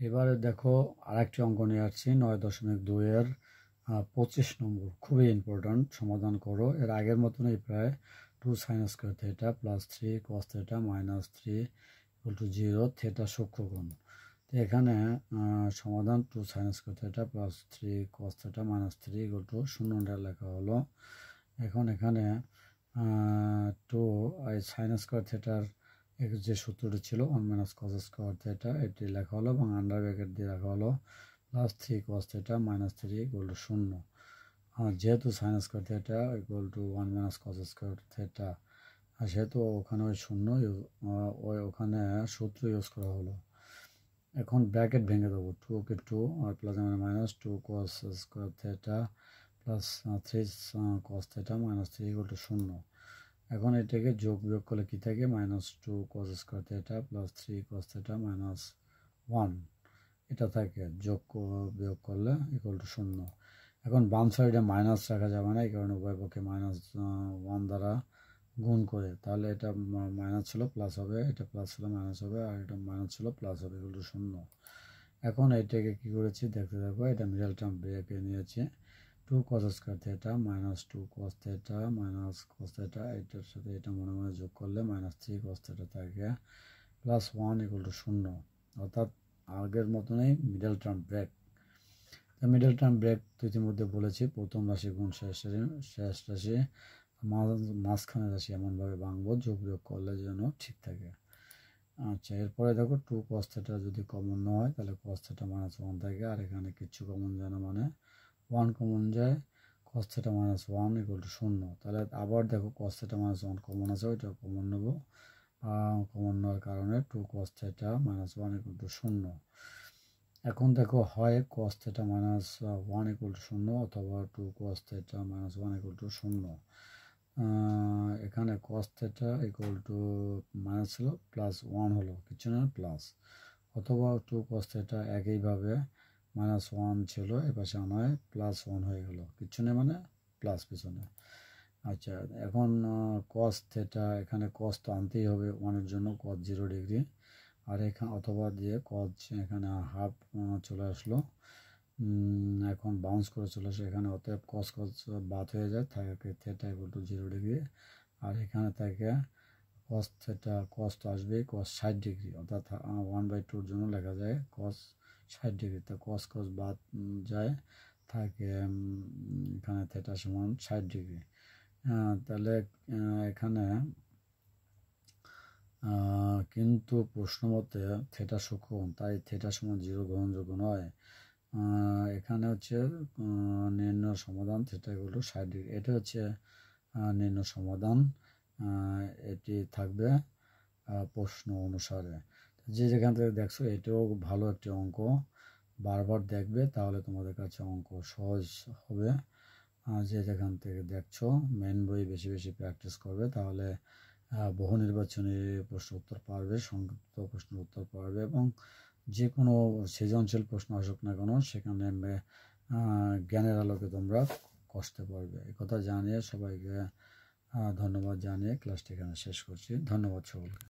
এবারে দেখো আরেকটি অঙ্ক নিয়ে আসছি 9.2 এর 25 নম্বর। খুবই ইম্পর্ট্যান্ট, সমাধান করো। এর আগের মতনই প্রায় 2 sin square theta plus 3 cos theta minus 3 equal to 0 theta সূক্ষ্মকোণ। তো এখানে সমাধান 2 sin square theta plus 3 cos theta minus 3 equal to 0 লেখা হলো। এখন এখানে 2 sin স্কয়ার থিটার যে সূত্রটি ছিল 1 মাইনাস cos স্কয়ার থিটা এটি লেখা হলো এবং আন্ডার ব্র্যাকেট দিয়ে রাখা হলো plus 3 cos theta minus 3 equal to 0। যেহেতু sin square theta equal to 1 minus cos square theta, সেহেতু ওখানে ওই 0 ওখানে সূত্র ইউজ করা হলো। এখন ব্র্যাকেট ভেঙে দেবো, 2 কে 2 আর plus minus 2 cos square theta plus 3 cos theta minus 3 equal to 0। এখন এটাকে যোগ বিয়োগ করলে কি থাকে, minus 2 cos square theta plus 3 cos theta minus 1 এটা থাকে, যোগ বিয়োগ করলে ইকুয়াল টু 0। এখন বাম সাইডে মাইনাস রাখা যাবে না, এই কারণে উভয় পক্ষে মাইনাস 1 দ্বারা গুণ করে, তাহলে এটা মাইনাস ছিল প্লাস হবে, এটা প্লাস ছিল মাইনাস হবে, আর এটা মাইনাস ছিল প্লাস হবে, ইকুয়াল টু 0। এখন এটাকে কি করেছি দেখতে থাকো, এটা মিডল টার্ম ব্রেকে নিয়েছি 2 cos square theta minus 2 cos theta minus cos theta, এটার সাথে এটা মনে মনে যোগ করলে মাইনাস 3 cos থিটা থাকে প্লাস 1 ইকুয়াল টু 0, অর্থাৎ আগের মতনই middle term break. Middle term break ইতিমধ্যে বলেছি, প্রথম রাশি গুণ শেষ রাশি মাঝখানে রাশি এমনভাবে ভাঙবো যোগ বিয়োগ করলে যেন ঠিক থাকে। আচ্ছা, এরপরে দেখো 2 cos থিটা যদি কমন না হয় তাহলে cos থিটা মাইনাস 1 থাকে, আর এখানে কিচ্ছু কমন যায় না মানে 1 কমন যায়, cos theta minus 1 equal to 0। তাহলে আবার দেখো cos থিটা মাইনাস 1 কমন আছে, ওইটা কমন নেব, কমন নেওয়ার কারণে 2 cos theta minus 1 equal to 0। এখন দেখো হয় cos theta minus 1 equal to 0 অথবা 2 cos theta minus 1 equal to 0। এখানে cos theta equal to minus ছিল প্লাস 1 হলো, কিছু না প্লাস, অথবা 2 cos থিটা একইভাবে মাইনাস 1 ছিল এপাশে আনায় প্লাস 1 হয়ে গেল, কিছু নেই মানে প্লাস পিছনে। আচ্ছা, এখন cos থিটা এখানে cos তো আনতেই হবে 1-এর জন্য, cos 0 ডিগ্রি, আর এখানে অথবা দিয়ে cos এখানে হাফ চলে আসলো, এখন বাউন্স করে চলে আসে এখানে, অতএব cos বাদ হয়ে যায়, থাকে থিটা ইকুয়াল টু 0 ডিগ্রি, আর এখানে থাকে cos থিটা, cos তো আসবে cos 60 ডিগ্রি, অর্থাৎ 1/2-এর জন্য লেখা যায় cos 60 ডিগ্রি। তা cos বাদ যায়, থাকে এখানে থিটা সমান 60 ডিগ্রি। তাহলে এখানে কিন্তু প্রশ্ন মতে থিটা সূক্ষ্মকোণ, তাই থিটা সমান 0 গ্রহণযোগ্য নয়। এখানে হচ্ছে নির্ণয় সমাধান থিটা ইকুয়াল টু 60 ডিগ্রি, এটা হচ্ছে নির্ণয় সমাধান, এটি থাকবে প্রশ্ন অনুসারে। যে যেখান থেকে দেখছো এটাও ভালো একটি অঙ্ক, বারবার দেখবে তাহলে তোমাদের কাছে অঙ্ক সহজ হবে। যে যেখান থেকে দেখছো মেন বই বেশি বেশি প্র্যাকটিস করবে, তাহলে বহু নির্বাচনী প্রশ্ন উত্তর পারবে, সংক্ষিপ্ত প্রশ্নের উত্তর পারবে, এবং যে কোনো সৃজনশীল প্রশ্ন আসুক না কেন সেখানে জ্ঞানের আলোকে তোমরা কষতে পারবে। এই কথা জানিয়ে সবাইকে ধন্যবাদ জানিয়ে ক্লাসটি এখানে শেষ করছি। ধন্যবাদ সকলকে।